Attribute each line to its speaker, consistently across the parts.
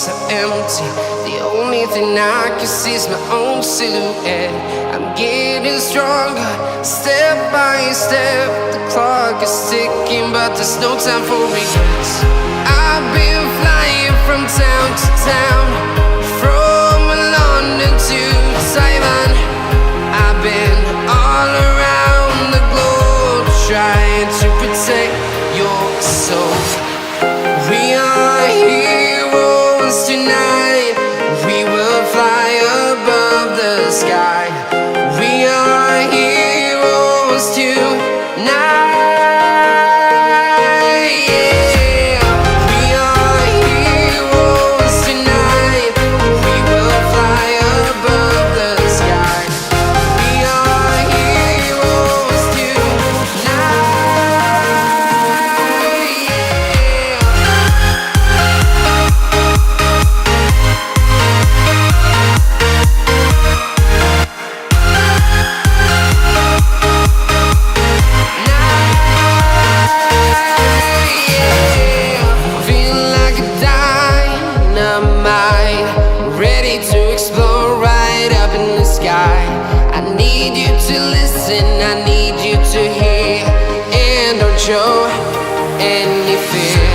Speaker 1: streets are empty. The only thing I can see is my own silhouette. I'm getting stronger, step by step. The clock is ticking, but there's no time for regrets. I've been flying from town to town, from London to Taiwan. I've been all around the globe, trying to protect your soul. We are heroes tonight. We will fly above the sky. We are heroes tonight. Yeah. We are heroes tonight. We will fly above the sky. We are heroes tonight. I need you to hear and don't show any fear.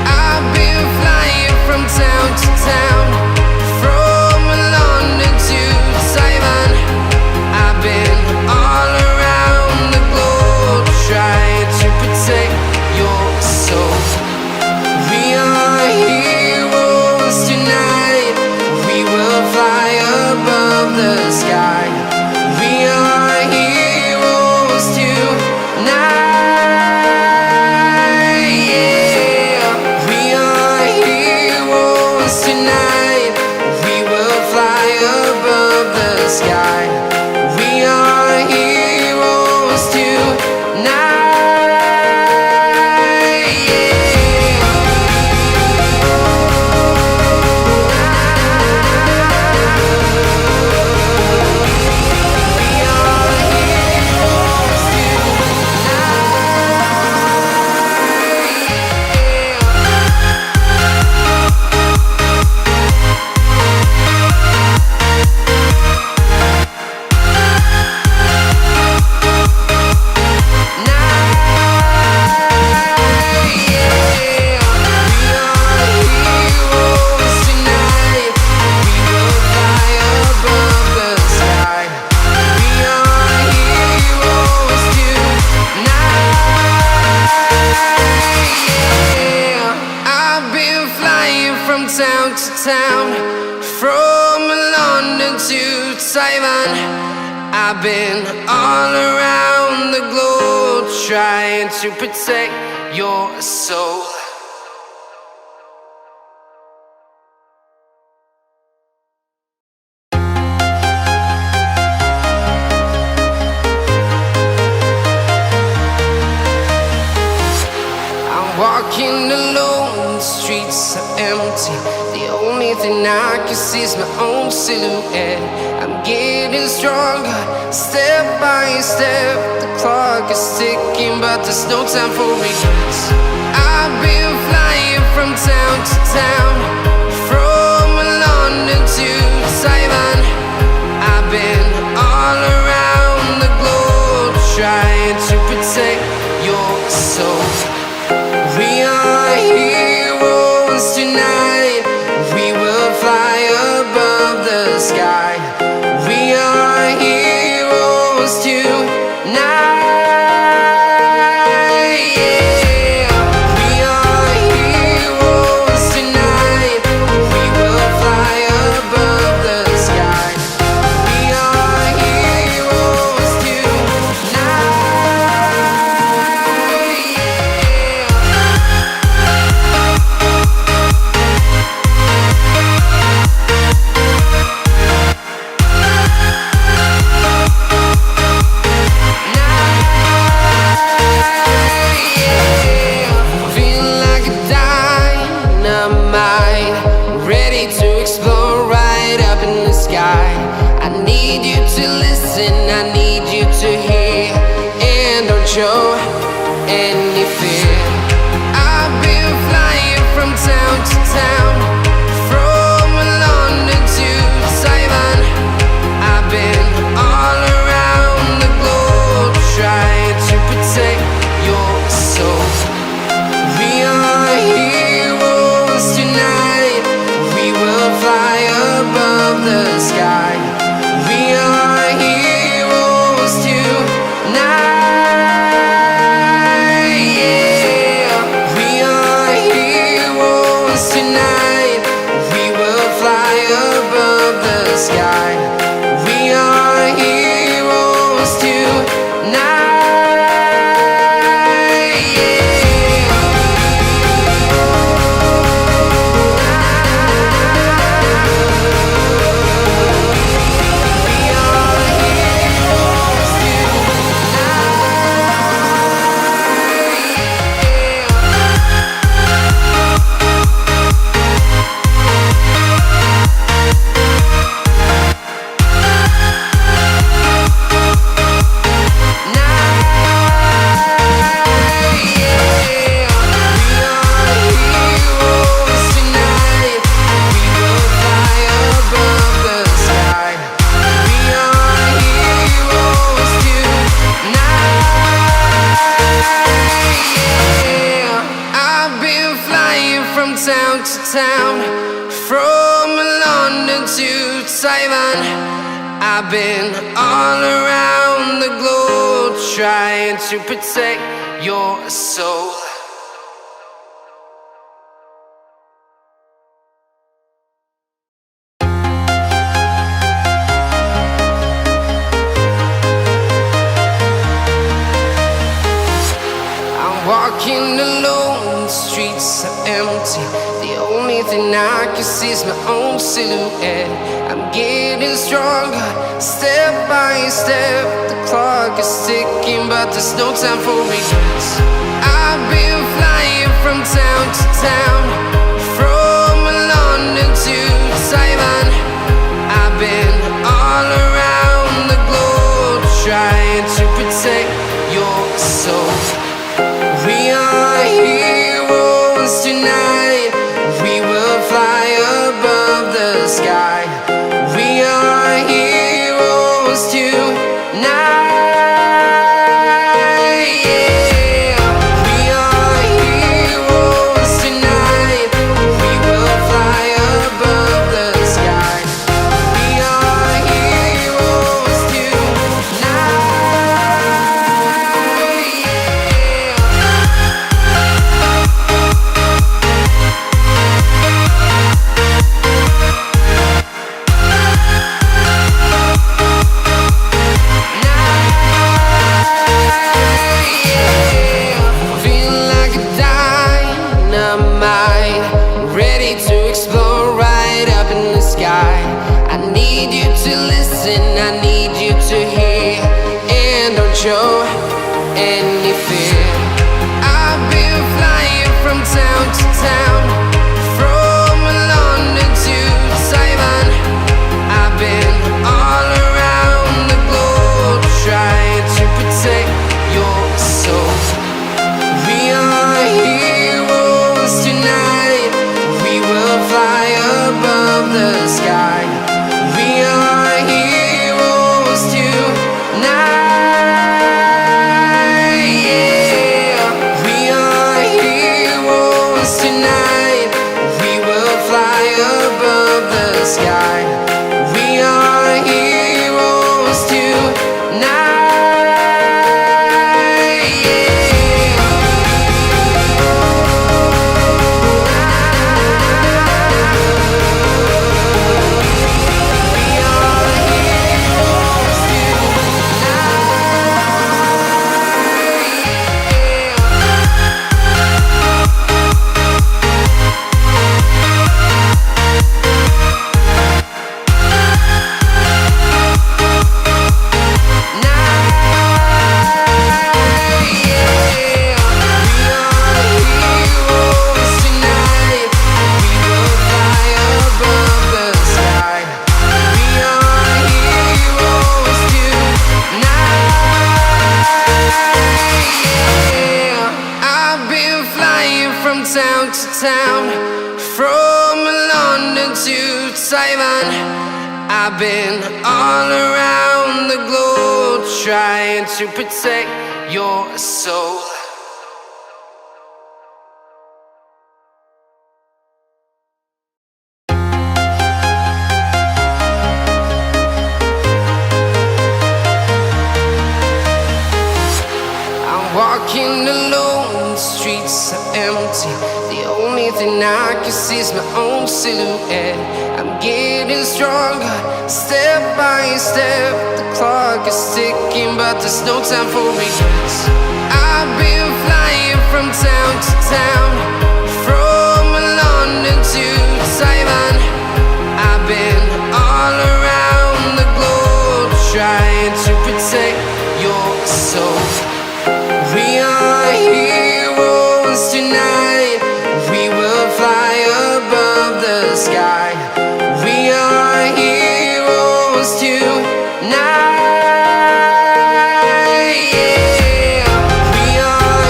Speaker 1: I've been flying from town to town, from London to Taiwan. I've been all around the globe, trying to protect your soul. We are heroes tonight. We will fly above the sky. We are heroes tonight. Yeah. We are heroes tonight. We will fly above the sky. We are heroes tonight. Yeah. Town to town, from London to Taiwan. I've been all around the globe, trying to protect your soul. I'm walking alone, the streets are empty. The only thing I can see is my own silhouette. I'm getting stronger, step by step. The clock is ticking, but there's no time for regrets. I've been flying from town to town, from London to Taiwan. I've been all around the globe, trying to protect your soul. We are heroes tonight. We will fly above the sky. We are heroes tonight. Yeah. We are heroes tonight. We will fly above the sky. We are heroes tonight. show any fear. I've been flying from town to town, from town, from London to Taiwan. I've been all around the globe trying to protect your soul. Walking alone, the streets are empty. The only thing I can see is my own silhouette. I'm getting stronger, step by step. The clock is ticking, but there's no time for regrets. I've been flying from town to town, from London to Taiwan. I've been all around the globe trying to protect your soul. We are heroes tonight. We will fly above the sky. We are heroes tonight. Yeah. We are heroes tonight. We will fly above the sky. We are heroes tonight. I need you to hear and don't show any fear. I've been flying from town to town, from London to Taiwan. I've been all around the globe trying to protect your soul. We are heroes tonight. We will fly above the sky. We are heroes tonight. Yeah. We are heroes tonight. We will fly above the sky. We are heroes tonight. Town to town, from London to Taiwan. I've been all around the globe trying to protect your soul. I'm walking alone, the streets are empty. The only thing I can see is my own silhouette. I'm getting stronger, step by step. The clock is ticking, but there's no time for regrets. I've been flying from town to town, from London to Taiwan. I've been all around the globe trying to protect your soul. We are heroes tonight. We will fly above the sky. We are heroes tonight. Yeah. We are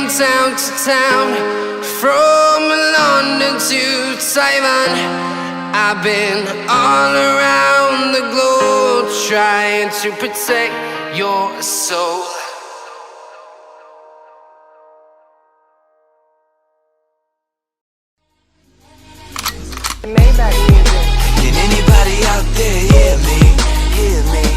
Speaker 1: from town to town, from London to Taiwan. I've been all around the globe trying to protect your soul.
Speaker 2: Can anybody out there hear me? Hear me?